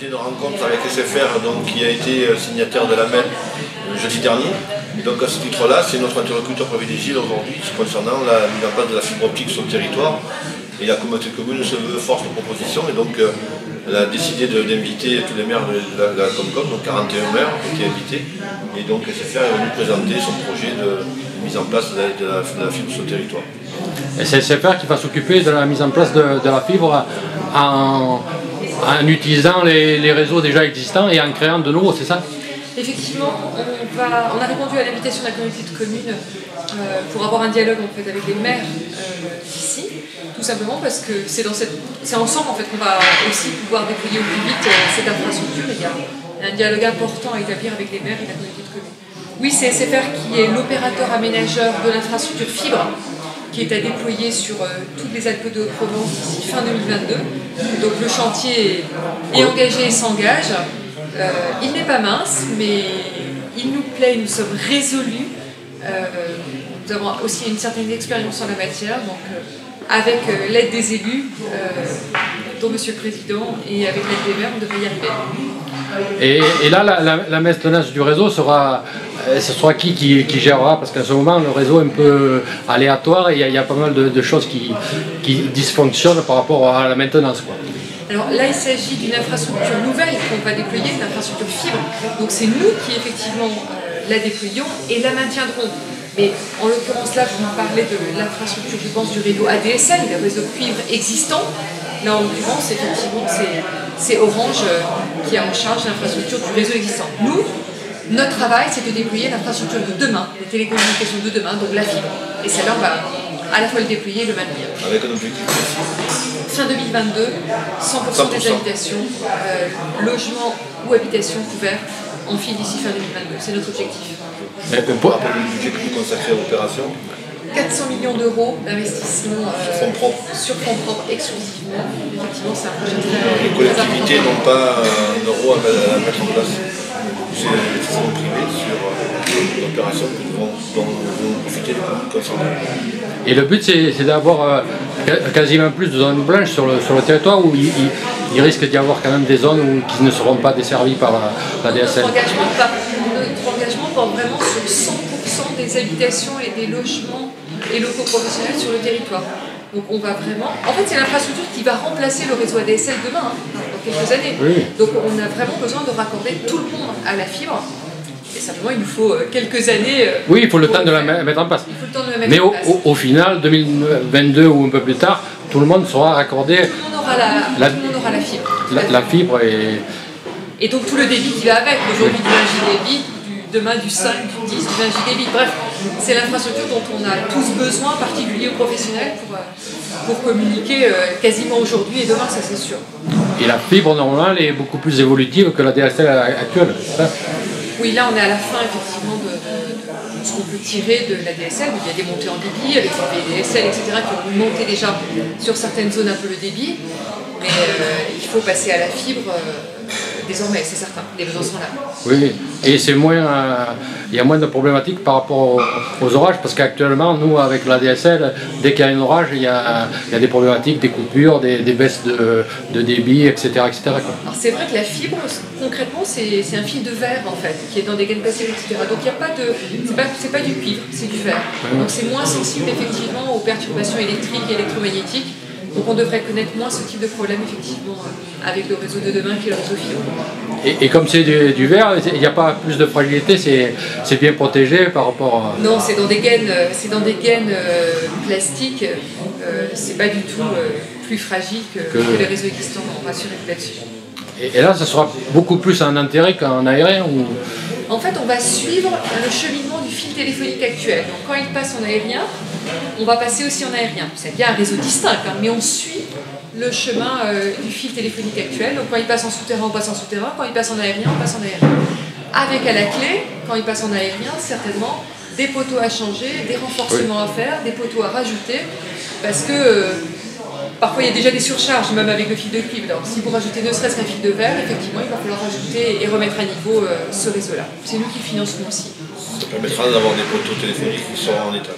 organisé une rencontre avec SFR donc, qui a été signataire de la MEL jeudi dernier. Et donc à ce titre-là, c'est notre interlocuteur privilégié aujourd'hui concernant la mise en place de la fibre optique sur le territoire. Et la communauté de communes se veut force de proposition et donc elle a décidé d'inviter tous les maires de la Comcom, donc 41 maires ont été invités. Et donc SFR est venu présenter son projet de mise en place de la fibre sur le territoire. Et c'est SFR qui va s'occuper de la mise en place de la fibre en utilisant les réseaux déjà existants et en créant de nouveaux, c'est ça? Effectivement, on a répondu à l'invitation de la communauté de communes pour avoir un dialogue en fait, avec les maires ici, tout simplement parce que c'est ensemble en fait, qu'on va aussi pouvoir déployer au plus vite cette infrastructure. Il y a un dialogue important à établir avec les maires et la communauté de communes. Oui, c'est SFR qui est l'opérateur aménageur de l'infrastructure fibre, qui est à déployer sur toutes les Alpes de Haute-Provence d'ici fin 2022. Donc le chantier est engagé et s'engage. Il n'est pas mince, mais il nous plaît, nous sommes résolus. Nous avons aussi une certaine expérience en la matière, donc avec l'aide des élus, dont Monsieur le Président, et avec l'aide des maires, on devrait y arriver. Et là, la maintenance du réseau sera... Ce sera qui gérera? Parce qu'en ce moment, le réseau est un peu aléatoire et il y a pas mal de choses qui dysfonctionnent par rapport à la maintenance, quoi. Alors là, il s'agit d'une infrastructure nouvelle qu'on va déployer, c'est l'infrastructure fibre. Donc c'est nous qui, effectivement, la déployons et la maintiendrons. Mais en l'occurrence, là, vous me parlez de l'infrastructure, je pense, du réseau ADSL, le réseau cuivre existant. Là, en l'occurrence, effectivement, c'est Orange qui a en charge l'infrastructure du réseau existant. Nous, notre travail, c'est de déployer l'infrastructure de demain, les télécommunications de demain, donc la fibre. Et celle-là, on va à la fois le déployer et le maintenir. Avec un objectif précis. Fin 2022, 100% des habitations, logements ou habitations couverts en fil d'ici fin 2022. C'est notre objectif. Pour rapport au budget que vous consacrez à l'opération, 400 millions d'euros d'investissement sur fonds propres exclusivement. Effectivement, c'est un projet très important. Les collectivités n'ont pas un euro à mettre en place. C'est des fonds privés sur l'opération dont vont profiter les communes concernées. Et le but, c'est d'avoir quasiment plus de zones blanches sur le territoire où il risque d'y avoir quand même des zones qui ne seront pas desservies par la DSL. Notre engagement porte vraiment sur 100% des habitations et des logements et locaux professionnels sur le territoire. Donc on va vraiment... En fait, c'est l'infrastructure qui va remplacer le réseau ADSL demain, dans quelques années. Oui. Donc on a vraiment besoin de raccorder tout le monde à la fibre. Et simplement, il nous faut quelques années... Oui, il faut le temps de la mettre en place. Il faut le temps de la mettre Mais en place. au final, 2022 ou un peu plus tard, tout le monde sera raccordé... Tout le monde aura la fibre. La fibre et donc tout le débit qui va avec. Aujourd'hui, du 1 gigabit, demain du 5, du 10, du 20 gigabit. Bref, c'est l'infrastructure dont on a tous besoin, en particulier aux professionnels, pour communiquer quasiment aujourd'hui et demain, ça c'est sûr. Et la fibre, normalement, elle est beaucoup plus évolutive que la DSL actuelle, c'est ça? Oui, là on est à la fin effectivement de ce qu'on peut tirer de la DSL. Il y a des montées en débit avec les DSL, etc. qui ont monté déjà sur certaines zones un peu le débit. Mais il faut passer à la fibre désormais, c'est certain. Les besoins sont là. Oui, et c'est il y a moins de problématiques par rapport aux orages, parce qu'actuellement, nous, avec la DSL, dès qu'il y a un orage, il y a des problématiques, des coupures, des baisses de débit, etc. etc. Alors c'est vrai que la fibre, concrètement, c'est un fil de verre, en fait, qui est dans des gaines passives, etc. Donc il n'y a pas de... C'est pas du cuivre, c'est du verre. Donc c'est moins sensible, effectivement, aux perturbations électriques et électromagnétiques. Donc on devrait connaître moins ce type de problème, effectivement, avec le réseau de demain qui est le réseau fibre. Et comme c'est du verre, il n'y a pas plus de fragilité, c'est bien protégé par rapport à... Non, c'est dans des gaines, plastiques, c'est pas du tout plus fragile que les réseaux existants, on va rassurer là-dessus. Et là, ça sera beaucoup plus en enterré qu'en aérien ou... En fait, on va suivre le cheminement du fil téléphonique actuel. Donc quand il passe en aérien, on va passer aussi en aérien. C'est bien un réseau distinct, hein, mais on suit le chemin du fil téléphonique actuel. Donc quand il passe en souterrain, on passe en souterrain. Quand il passe en aérien, on passe en aérien. Avec à la clé, quand il passe en aérien, certainement des poteaux à changer, des renforcements à faire, des poteaux à rajouter, parce que parfois il y a déjà des surcharges, même avec le fil de cuivre. Alors si vous rajoutez ne serait-ce qu'un fil de verre, effectivement, il va falloir rajouter et remettre à niveau ce réseau-là. C'est nous qui finançons aussi. Ça permettra d'avoir des poteaux téléphoniques qui seront en état.